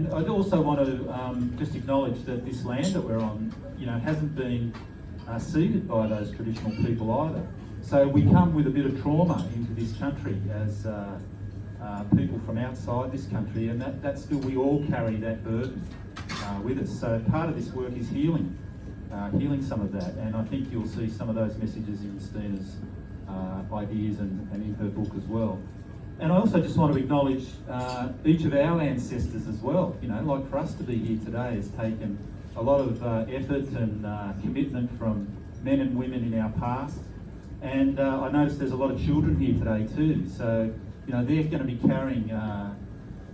And I'd also want to just acknowledge that this land that we're on, hasn't been ceded by those traditional people either. So we come with a bit of trauma into this country as people from outside this country, and that's still, we all carry that burden with us. So part of this work is healing some of that, and I think you'll see some of those messages in Stina's ideas and in her book as well. And I also just want to acknowledge each of our ancestors as well. Like for us to be here today has taken a lot of effort and commitment from men and women in our past. And I noticed there's a lot of children here today too. So, they're going to be carrying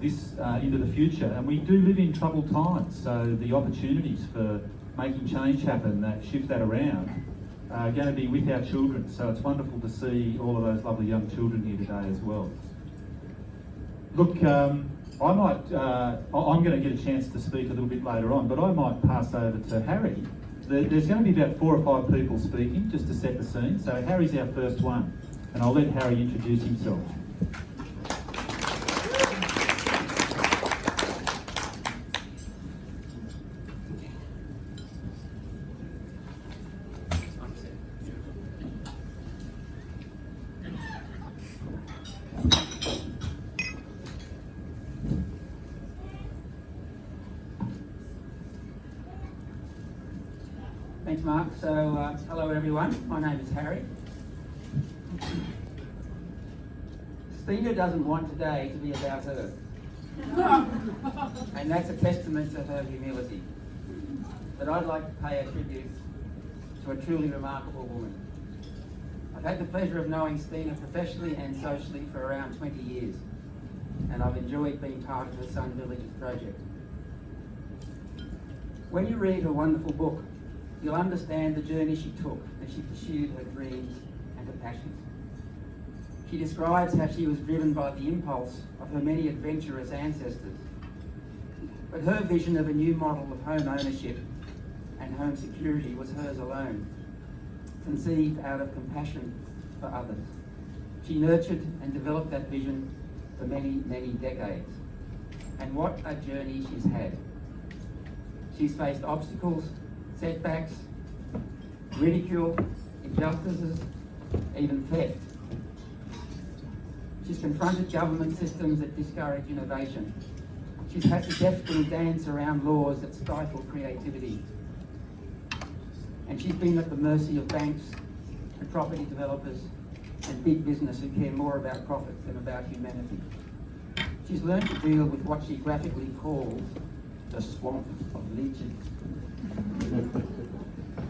this into the future. And we do live in troubled times. So the opportunities for making change happen, that shift that around, are going to be with our children. So it's wonderful to see all of those lovely young children here today as well. Look, I'm going to get a chance to speak a little bit later on, but I might pass over to Harry. There's going to be about 4 or 5 people speaking, just to set the scene. So Harry's our first one, and I'll let Harry introduce himself. Thanks, Mark. So, hello everyone. My name is Harry. Stina doesn't want today to be about her. And that's a testament to her humility. But I'd like to pay a tribute to a truly remarkable woman. I've had the pleasure of knowing Stina professionally and socially for around 20 years. And I've enjoyed being part of her Sun Villages project. When you read her wonderful book, you'll understand the journey she took as she pursued her dreams and her passions. She describes how she was driven by the impulse of her many adventurous ancestors. But her vision of a new model of home ownership and home security was hers alone, conceived out of compassion for others. She nurtured and developed that vision for many, many decades. And what a journey she's had. She's faced obstacles, setbacks, ridicule, injustices, even theft. She's confronted government systems that discourage innovation. She's had to deftly dance around laws that stifle creativity. And she's been at the mercy of banks and property developers and big business who care more about profits than about humanity. She's learned to deal with what she graphically calls the swamp of leeches.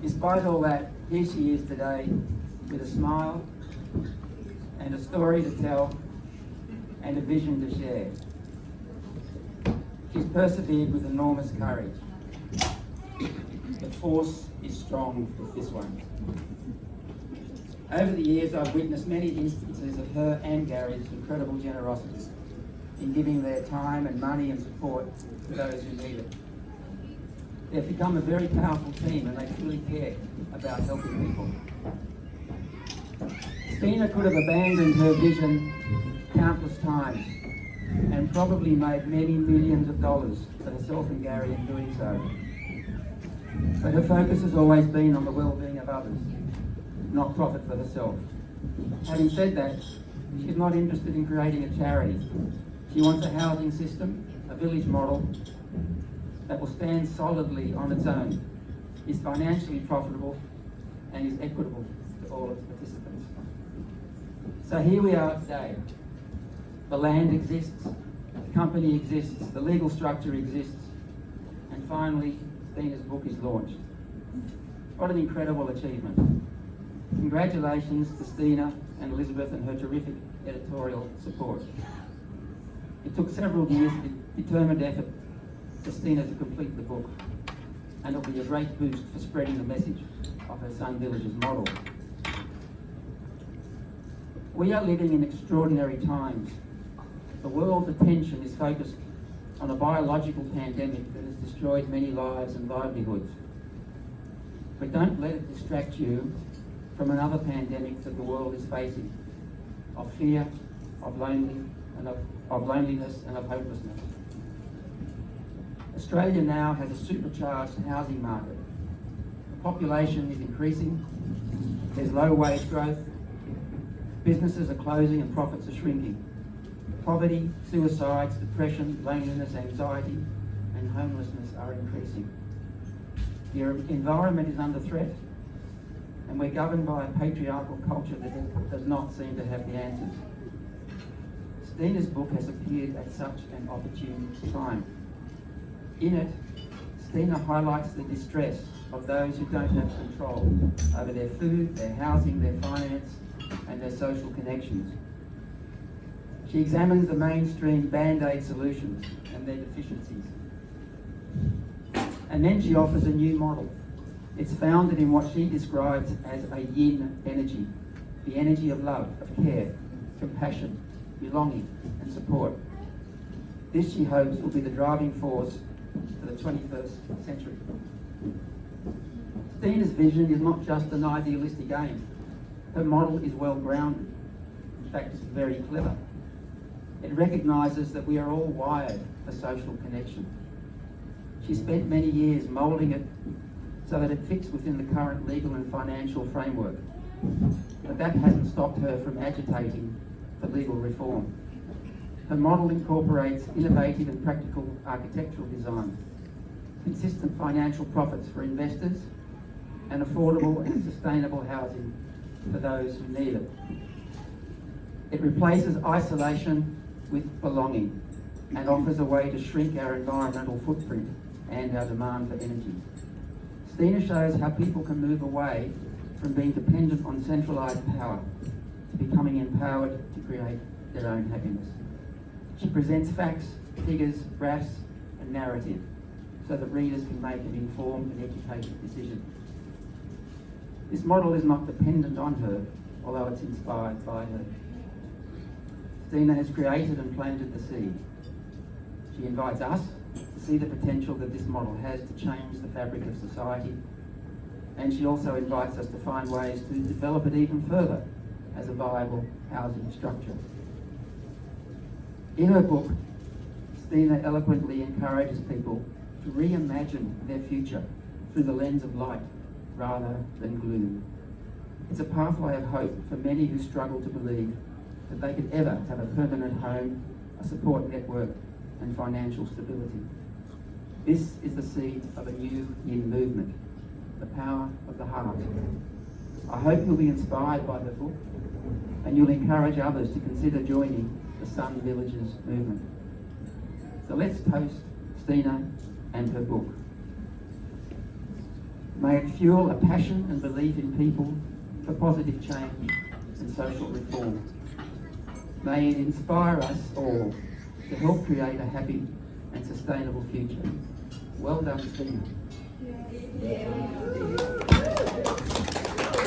Despite all that, here she is today with a smile and a story to tell and a vision to share. She's persevered with enormous courage. The force is strong with this one. Over the years, I've witnessed many instances of her and Gary's incredible generosity in giving their time and money and support to those who need it. They've become a very powerful team and they truly care about helping people. Stina could have abandoned her vision countless times and probably made many millions of dollars for herself and Gary in doing so. But her focus has always been on the well-being of others, not profit for herself. Having said that, she's not interested in creating a charity. She wants a housing system, a village model, that will stand solidly on its own, is financially profitable, and is equitable to all its participants. So here we are today. The land exists, the company exists, the legal structure exists, and finally, Stina's book is launched. What an incredible achievement. Congratulations to Stina and Elizabeth and her terrific editorial support. It took several years of determined effort for Stina to complete the book, and it'll be a great boost for spreading the message of her Sun Villages model. We are living in extraordinary times. The world's attention is focused on a biological pandemic that has destroyed many lives and livelihoods. But don't let it distract you from another pandemic that the world is facing, of fear, of loneliness and of hopelessness. Australia now has a supercharged housing market. The population is increasing, there's low wage growth, businesses are closing and profits are shrinking. Poverty, suicides, depression, loneliness, anxiety and homelessness are increasing. The environment is under threat, and we're governed by a patriarchal culture that does not seem to have the answers. Stina's book has appeared at such an opportune time. In it, Stina highlights the distress of those who don't have control over their food, their housing, their finance, and their social connections. She examines the mainstream band-aid solutions and their deficiencies. And then she offers a new model. It's founded in what she describes as a yin energy, the energy of love, of care, compassion, belonging and support. This, she hopes, will be the driving force for the 21st century. Stina's vision is not just an idealistic aim. Her model is well grounded. In fact, it's very clever. It recognises that we are all wired for social connection. She spent many years moulding it so that it fits within the current legal and financial framework. But that hasn't stopped her from agitating for legal reform. Her model incorporates innovative and practical architectural design, consistent financial profits for investors, and affordable and sustainable housing for those who need it. It replaces isolation with belonging and offers a way to shrink our environmental footprint and our demand for energy. Stina shows how people can move away from being dependent on centralised power to becoming empowered to create their own happiness. She presents facts, figures, graphs and narrative so that readers can make an informed and educated decision. This model is not dependent on her, although it's inspired by her. Stina has created and planted the seed. She invites us to see the potential that this model has to change the fabric of society, and she also invites us to find ways to develop it even further as a viable housing structure. In her book, Stina eloquently encourages people to reimagine their future through the lens of light rather than gloom. It's a pathway of hope for many who struggle to believe that they could ever have a permanent home, a support network and financial stability. This is the seed of a new yin movement, the power of the heart. I hope you'll be inspired by the book and you'll encourage others to consider joining the Sun Villages movement. So let's toast Stina and her book. May it fuel a passion and belief in people for positive change and social reform. May it inspire us all to help create a happy and sustainable future. Well done, Stina.